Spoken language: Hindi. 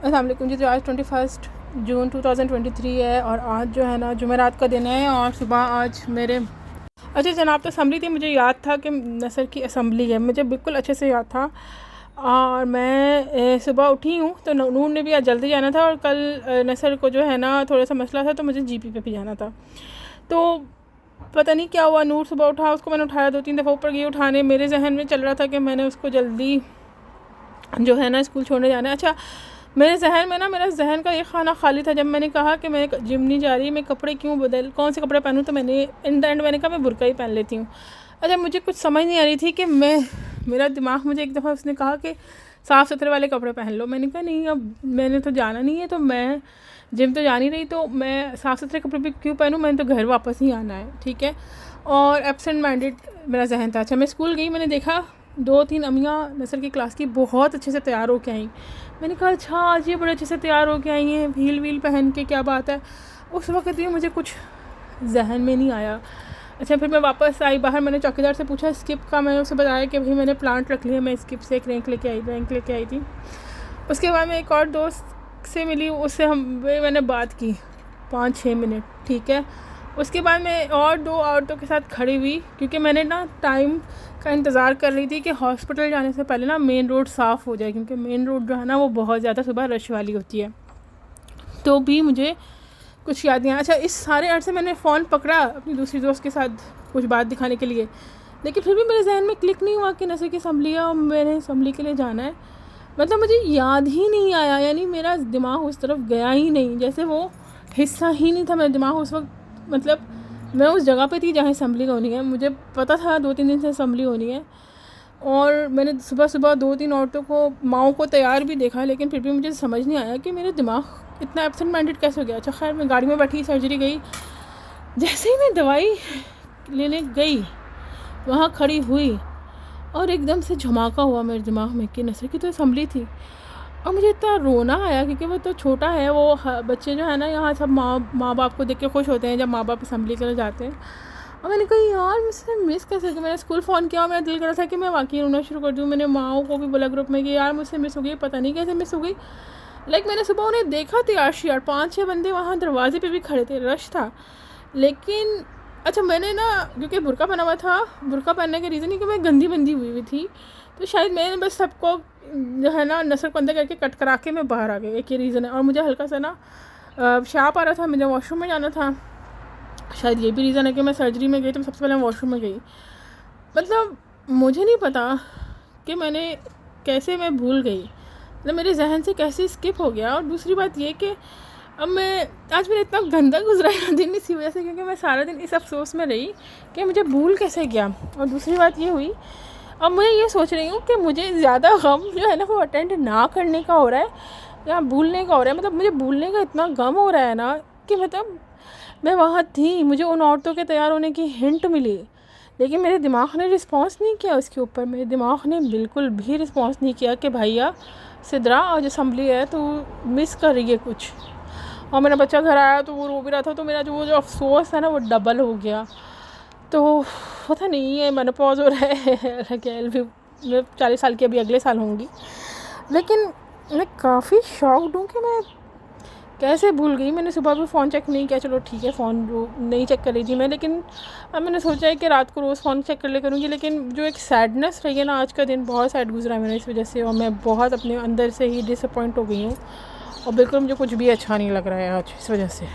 अस्सलाम वालेकुम जी। तो आज 21 जून 2023 है और आज जो है ना जुमेरात का दिन है और सुबह आज मेरे अच्छा जनाब तो असम्बली थी। मुझे याद था कि नसर की असम्बली है, मुझे बिल्कुल अच्छे से याद था। और मैं सुबह उठी हूँ तो नूर ने भी आज जल्दी जाना था और कल नसर को जो है ना थोड़ा सा मसला था तो मुझे जीपी पे भी जाना था। तो पता नहीं क्या हुआ, नूर सुबह उठा, उसको मैंने उठाया 2-3 दफ़ा ऊपर गई उठाने। मेरे जहन में चल रहा था कि मैंने उसको जल्दी जो है ना स्कूल छोड़ने जाना है। अच्छा मेरे जहन में ना मेरा जहन का ये खाना खाली था जब मैंने कहा कि मैं जिम नहीं जा रही, मैं कपड़े क्यों कौन से कपड़े पहनूँ। तो मैंने इन द एंड मैंने कहा मैं बुर्का ही पहन लेती हूँ। अच्छा मुझे कुछ समझ नहीं आ रही थी कि मेरा दिमाग मुझे एक दफ़ा उसने कहा कि साफ़ सुथरे वाले कपड़े पहन लो। मैंने कहा नहीं, अब मैंने तो जाना नहीं है, तो मैं जिम तो जा नहीं रही, तो मैं साफ़ सुथरे कपड़े भी क्यों पहनूँ, मैंने तो घर वापस ही आना है, ठीक है। और एब्सेंट माइंडेड मेरा जहन था। अच्छा मैं स्कूल गई, मैंने देखा 2-3 अम्मियाँ नसर की क्लास की बहुत अच्छे से तैयार होके आई। मैंने कहा अच्छा आज ये बड़े अच्छे से तैयार होके आई हैं, हील वील पहन के, क्या बात है। उस वक्त ये मुझे कुछ जहन में नहीं आया। अच्छा फिर मैं वापस आई बाहर, मैंने चौकीदार से पूछा स्किप का, मैंने उसे बताया कि भाई मैंने प्लांट रख लिया, मैं स्किप से एक रैंक लेके आई थी। उसके बाद मैं एक और दोस्त से मिली, उससे मैंने बात की 5-6 मिनट, ठीक है। उसके बाद मैं और 2 औरतों के साथ खड़ी हुई क्योंकि मैंने ना टाइम का इंतज़ार कर रही थी कि हॉस्पिटल जाने से पहले ना मेन रोड साफ़ हो जाए, क्योंकि मेन रोड जो है ना वो बहुत ज़्यादा सुबह रश वाली होती है। तो भी मुझे कुछ याद नहीं आया। अच्छा इस सारे अर्से मैंने फ़ोन पकड़ा अपनी दूसरी दोस्त के साथ कुछ बात दिखाने के लिए, लेकिन फिर भी मेरे जहन में क्लिक नहीं हुआ कि नसर की असम्बली है और मैंने असम्बली के लिए जाना है। मतलब मुझे याद ही नहीं आया, यानी मेरा दिमाग उस तरफ गया ही नहीं, जैसे वो हिस्सा ही नहीं था मेरा दिमाग उस वक्त। मतलब मैं उस जगह पे थी जहाँ असम्बली होनी है, मुझे पता था 2-3 दिन से असम्बली होनी है। और मैंने सुबह सुबह 2-3 औरतों को, माओं को तैयार भी देखा, लेकिन फिर भी मुझे समझ नहीं आया कि मेरे दिमाग इतना एब्सेंट माइंडेड कैसे हो गया। अच्छा खैर मैं गाड़ी में बैठी, सर्जरी गई, जैसे ही मैं दवाई लेने गई वहाँ खड़ी हुई और एकदम से झमाका हुआ मेरे दिमाग में कि नसर की तो असम्बली थी। और मुझे इतना रोना आया क्योंकि वो तो छोटा है, वो बच्चे जो है ना यहाँ सब माँ बाप को देख के खुश होते हैं जब माँ बाप असम्बली के लिए जाते हैं। और मैंने कहा यार मुझसे मिस कैसे कि मैंने स्कूल फ़ोन किया और मेरा दिल कर रहा था कि मैं वाकई रोना शुरू कर दूँ। मैंने माँओं को भी बोला ग्रुप में कि यार मुझसे मिस हो गई, पता नहीं कैसे मिस हो गई। मैंने सुबह उन्हें देखा तैयार शियार, 5-6 बंदे वहाँ दरवाजे पे भी खड़े थे, रश था। लेकिन अच्छा मैंने ना क्योंकि बुर्का पहना हुआ था, बुर्का पहनने के रीज़न ही कि मैं गंदी बंदी हुई थी, तो शायद मैंने बस सबको जो है ना नसर को अंदर करके कट करा के मैं बाहर आ गई, एक ही रीज़न है। और मुझे हल्का सा ना शाप आ रहा था, मुझे वॉशरूम में जाना था, शायद ये भी रीज़न है कि मैं सर्जरी में गई तो सबसे पहले वॉशरूम में गई। मतलब मुझे नहीं पता कि मैंने कैसे मैं भूल गई, मतलब मेरे जहन से कैसे स्किप हो गया। और दूसरी बात ये कि अब मैं आज मेरा इतना गंदा गुजरा है दिन इसी वजह से, क्योंकि मैं सारा दिन इस अफसोस में रही कि मुझे भूल कैसे गया। और दूसरी बात ये हुई, अब मैं ये सोच रही हूँ कि मुझे ज़्यादा गम जो है ना वो अटेंड ना करने का हो रहा है या भूलने का हो रहा है। मतलब मुझे भूलने का इतना गम हो रहा है ना कि मतलब मैं वहाँ थी, मुझे उन औरतों के तैयार होने की हिंट मिली, लेकिन मेरे दिमाग ने रिस्पॉन्स नहीं किया उसके ऊपर। मेरे दिमाग ने बिल्कुल भी रिस्पॉन्स नहीं किया कि भैया सिद्रा आज असम्बली है, तो मिस कर रही है कुछ। और मेरा बच्चा घर आया तो वो रो भी रहा था, तो मेरा जो अफसोस है ना वो डबल हो गया। तो पता नहीं है मेनोपॉज हो रहा है क्या, मैं 40 साल की अभी अगले साल होंगी, लेकिन मैं काफ़ी शॉक्ड हूँ कि मैं कैसे भूल गई। मैंने सुबह भी फ़ोन चेक नहीं किया, चलो ठीक है फ़ोन नहीं चेक कर रही थी मैं, लेकिन अब मैंने सोचा है कि रात को रोज़ फ़ोन चेक कर ले करूँगी। लेकिन जो एक सैडनेस रही है ना, आज का दिन बहुत सैड गुजरा है मेरा इस वजह से, और मैं बहुत अपने अंदर से ही डिसअपॉइंट हो गई हूँ और बिल्कुल मुझे कुछ भी अच्छा नहीं लग रहा है आज इस वजह से।